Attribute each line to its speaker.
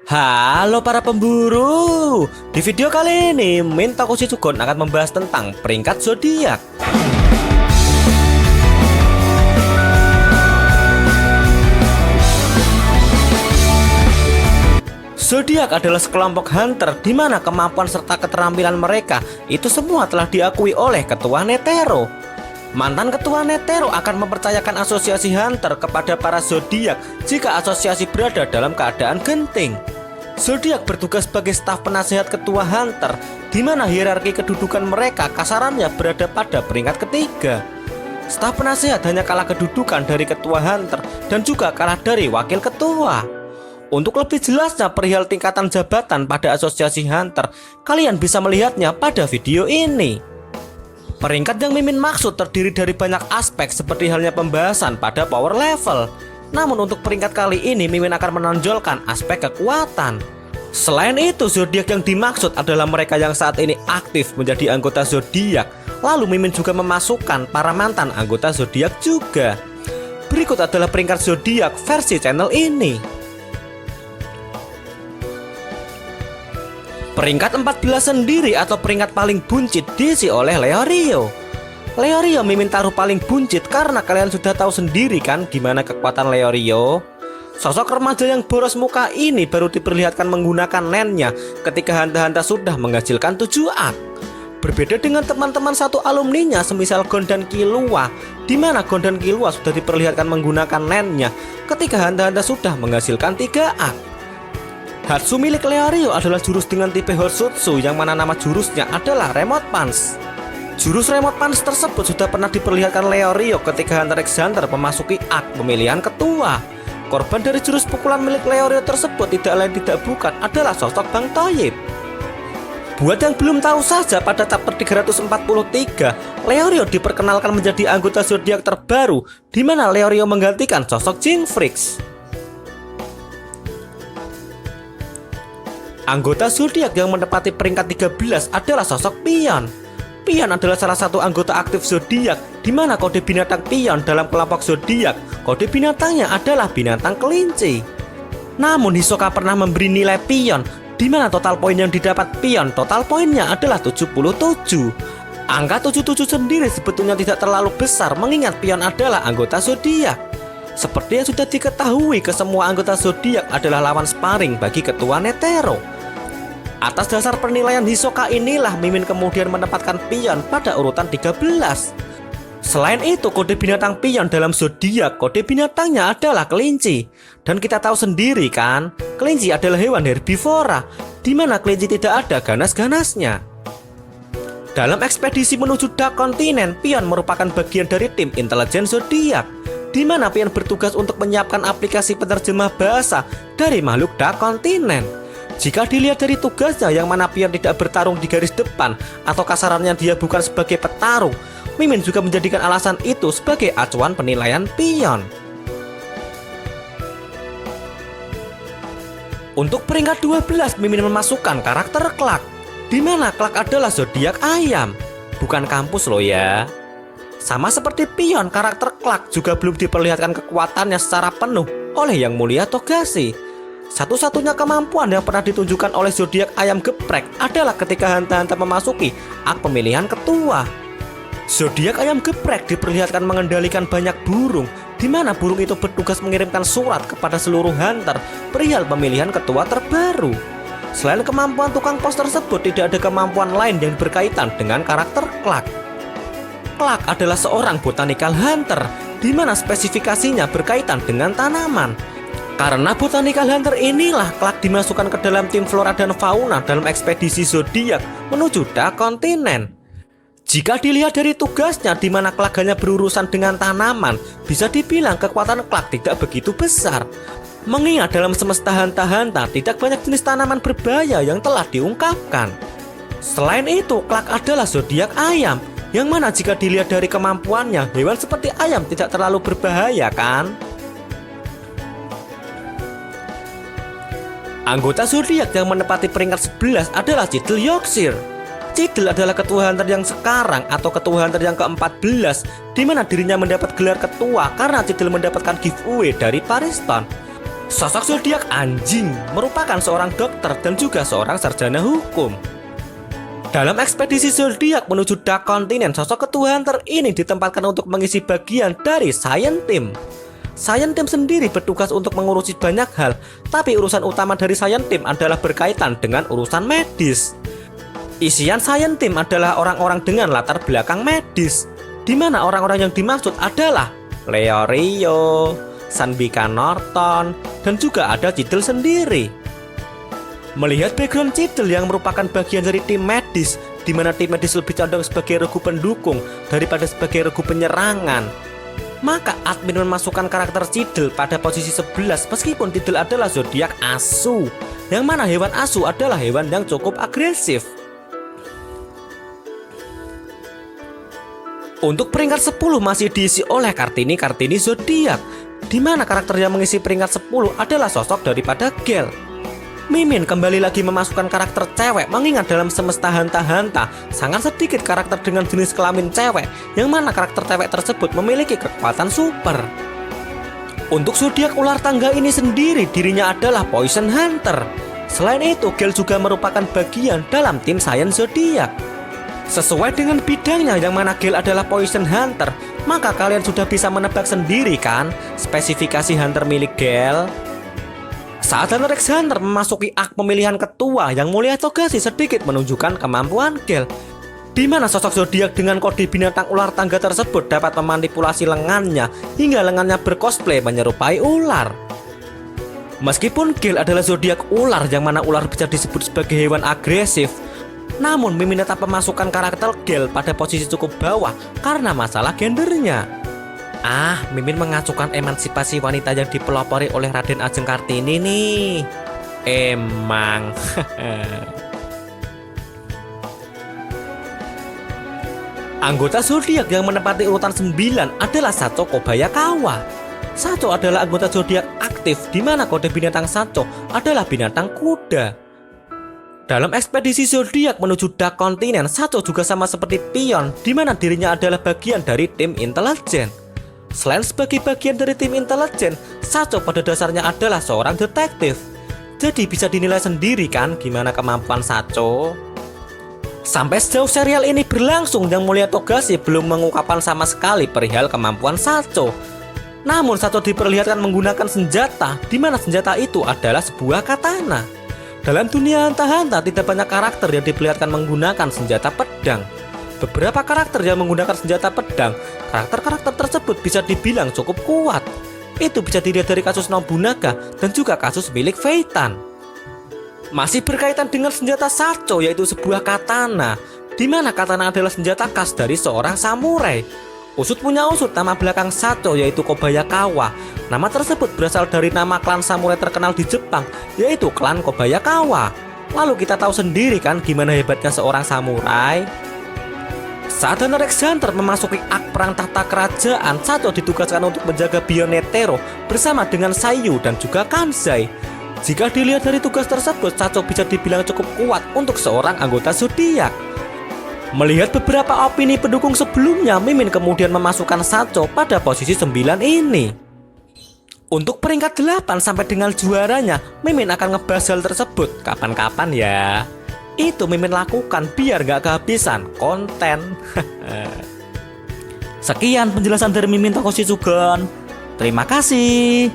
Speaker 1: Halo para pemburu. Di video kali ini Min Takushi Shugon akan membahas tentang peringkat zodiak. Zodiak adalah sekelompok hunter di mana kemampuan serta keterampilan mereka itu semua telah diakui oleh ketua Netero. Mantan ketua Netero akan mempercayakan asosiasi hunter kepada para zodiak jika asosiasi berada dalam keadaan genting. Zodiak bertugas sebagai staf penasehat ketua hunter, di mana hierarki kedudukan mereka kasarannya berada pada peringkat ketiga. Staf penasehat hanya kalah kedudukan dari ketua hunter dan juga kalah dari wakil ketua. Untuk lebih jelasnya perihal tingkatan jabatan pada asosiasi hunter, kalian bisa melihatnya pada video ini. Peringkat yang Mimin maksud terdiri dari banyak aspek seperti halnya pembahasan pada power level. Namun untuk peringkat kali ini Mimin akan menonjolkan aspek kekuatan. Selain itu, zodiak yang dimaksud adalah mereka yang saat ini aktif menjadi anggota zodiak. Lalu Mimin juga memasukkan para mantan anggota zodiak juga. Berikut adalah peringkat zodiak versi channel ini. Peringkat 14 sendiri atau peringkat paling buncit diisi oleh Leorio. Leorio Mimin taruh paling buncit karena kalian sudah tahu sendiri kan gimana kekuatan Leorio. Sosok remaja yang boros muka ini baru diperlihatkan menggunakan nennya ketika hanta-hanta sudah menghasilkan 7 ak. Berbeda dengan teman-teman satu alumninya semisal Gon dan Killua, di mana Gon dan Killua sudah diperlihatkan menggunakan nennya ketika hanta-hanta sudah menghasilkan 3 ak. Hatsu milik Leorio adalah jurus dengan tipe Hoshutsu yang mana nama jurusnya adalah Remote Punch. Jurus Remote Punch tersebut sudah pernah diperlihatkan Leorio ketika Hunter x Hunter memasuki ak pemilihan ketua. Korban dari jurus pukulan milik Leorio tersebut tidak lain tidak bukan adalah sosok Bang Toyib. Buat yang belum tahu saja, pada chapter 343 Leorio diperkenalkan menjadi anggota zodiak terbaru, di mana Leorio menggantikan sosok Jinfrix. Anggota zodiak yang menempati peringkat 13 adalah sosok Pion. Pion adalah salah satu anggota aktif zodiak, di mana kode binatang Pion dalam kelompok zodiak, kode binatangnya adalah binatang kelinci. Namun Hisoka pernah memberi nilai Pion, di mana total poin yang didapat Pion total poinnya adalah 77. Angka 77 sendiri sebetulnya tidak terlalu besar mengingat Pion adalah anggota zodiak. Seperti yang sudah diketahui, kesemua anggota zodiak adalah lawan sparring bagi ketua Netero. Atas dasar penilaian Hisoka inilah Mimin kemudian menempatkan Pion pada urutan 13. Selain itu, kode binatang Pion dalam zodiak, kode binatangnya adalah kelinci. Dan kita tahu sendiri kan, kelinci adalah hewan herbivora, di mana kelinci tidak ada ganas-ganasnya. Dalam ekspedisi menuju Dark Continent, Pion merupakan bagian dari tim intelijen zodiak, di mana Pion bertugas untuk menyiapkan aplikasi penerjemah bahasa dari makhluk Dark Continent. Jika dilihat dari tugasnya yang mana Pion tidak bertarung di garis depan atau kasarannya dia bukan sebagai petarung, Mimin juga menjadikan alasan itu sebagai acuan penilaian Pion. Untuk peringkat 12 Mimin memasukkan karakter Clark, di mana Clark adalah zodiak ayam, bukan kampus loh ya. Sama seperti Pion, karakter Clark juga belum diperlihatkan kekuatannya secara penuh oleh Yang Mulia Togashi. Satu-satunya kemampuan yang pernah ditunjukkan oleh zodiak ayam geprek adalah ketika hanta-hanta memasuki ak pemilihan ketua. Zodiak ayam geprek diperlihatkan mengendalikan banyak burung, di mana burung itu bertugas mengirimkan surat kepada seluruh hunter perihal pemilihan ketua terbaru. Selain kemampuan tukang pos tersebut, tidak ada kemampuan lain yang berkaitan dengan karakter Clark. Clark adalah seorang botanical hunter, di mana spesifikasinya berkaitan dengan tanaman. Karena botanical hunter inilah Clark dimasukkan ke dalam tim flora dan fauna dalam ekspedisi zodiak menuju Dark Continent. Jika dilihat dari tugasnya di mana Clark hanya berurusan dengan tanaman, bisa dibilang kekuatan Clark tidak begitu besar. Mengingat dalam semesta hanta-hanta tidak banyak jenis tanaman berbahaya yang telah diungkapkan. Selain itu, Clark adalah zodiak ayam, yang mana jika dilihat dari kemampuannya, hewan seperti ayam tidak terlalu berbahaya kan? Anggota zodiak yang menempati peringkat 11 adalah Cidel Yorkshire. Cidel adalah ketua hunter yang sekarang atau ketua hunter yang ke-14, di mana dirinya mendapat gelar ketua karena Cidel mendapatkan giveaway dari Pariston. Sosok zodiak anjing merupakan seorang dokter dan juga seorang sarjana hukum. Dalam ekspedisi zodiak menuju Dark Continent, sosok ketua hunter ini ditempatkan untuk mengisi bagian dari Science Team. Science Team sendiri bertugas untuk mengurusi banyak hal, tapi urusan utama dari Science Team adalah berkaitan dengan urusan medis. Isian Science Team adalah orang-orang dengan latar belakang medis, di mana orang-orang yang dimaksud adalah Leo Rio, Sanbika Norton, dan juga ada Cidel sendiri. Melihat background Cidel yang merupakan bagian dari tim medis, di mana tim medis lebih condong sebagai regu pendukung daripada sebagai regu penyerangan, maka admin memasukkan karakter Cidel pada posisi 11 meskipun Cidel adalah zodiak asu, yang mana hewan asu adalah hewan yang cukup agresif. Untuk peringkat 10 masih diisi oleh Kartini zodiak, di mana karakter yang mengisi peringkat 10 adalah sosok daripada Gel. Mimin kembali lagi memasukkan karakter cewek, mengingat dalam semesta hanta-hanta sangat sedikit karakter dengan jenis kelamin cewek, yang mana karakter cewek tersebut memiliki kekuatan super. Untuk zodiak ular tangga ini sendiri, dirinya adalah Poison Hunter. Selain itu, Gel juga merupakan bagian dalam tim Science Zodiak. Sesuai dengan bidangnya, yang mana Gel adalah Poison Hunter, maka kalian sudah bisa menebak sendiri kan spesifikasi hunter milik Gel. Saat Hunter x Hunter memasuki ak pemilihan ketua, Yang Mulia Togashi sedikit menunjukkan kemampuan Gel, di mana sosok zodiak dengan kode binatang ular tangga tersebut dapat memanipulasi lengannya hingga lengannya bercosplay menyerupai ular. Meskipun Gel adalah zodiak ular, yang mana ular bisa disebut sebagai hewan agresif, namun Mimin tetap memasukkan karakter Gel pada posisi cukup bawah karena masalah gendernya. Mimin mengacukan emansipasi wanita yang dipelopori oleh Raden Ajeng Kartini nih. Emang. Anggota zodiak yang menempati urutan 9 adalah Sacho Kobayakawa. Sacho adalah anggota zodiak aktif, di mana kode binatang Sacho adalah binatang kuda. Dalam ekspedisi zodiak menuju Dark Continent, Sacho juga sama seperti Pion, di mana dirinya adalah bagian dari tim intelijen. Selain sebagai bagian dari tim intelijen, Sacho pada dasarnya adalah seorang detektif. Jadi bisa dinilai sendiri kan gimana kemampuan Sacho. Sampai sejauh serial ini berlangsung, Yang Mulia Togashi belum mengungkapkan sama sekali perihal kemampuan Sacho. Namun Sacho diperlihatkan menggunakan senjata, di mana senjata itu adalah sebuah katana. Dalam dunia hanta-hanta tidak banyak karakter yang diperlihatkan menggunakan senjata pedang. Beberapa karakter yang menggunakan senjata pedang, karakter-karakter tersebut bisa dibilang cukup kuat. Itu bisa dilihat dari kasus Nobunaga dan juga kasus milik Feitan. Masih berkaitan dengan senjata Sacho, yaitu sebuah katana, di mana katana adalah senjata khas dari seorang samurai. Usut punya usut, nama belakang Sacho yaitu Kobayakawa. Nama tersebut berasal dari nama klan samurai terkenal di Jepang, yaitu klan Kobayakawa. Lalu kita tahu sendiri kan gimana hebatnya seorang samurai. Saat Hunter x Hunter memasuki ak perang tahta kerajaan, Sacho ditugaskan untuk menjaga Bionetero bersama dengan Saiyu dan juga Kansai. Jika dilihat dari tugas tersebut, Sacho bisa dibilang cukup kuat untuk seorang anggota zodiak. Melihat beberapa opini pendukung sebelumnya, Mimin kemudian memasukkan Sacho pada posisi 9 ini. Untuk peringkat 8 sampai dengan juaranya, Mimin akan ngebahas hal tersebut kapan-kapan ya. Itu Mimin lakukan biar gak kehabisan konten. Sekian penjelasan dari Mimin Tokoshi Sugeng. Terima kasih.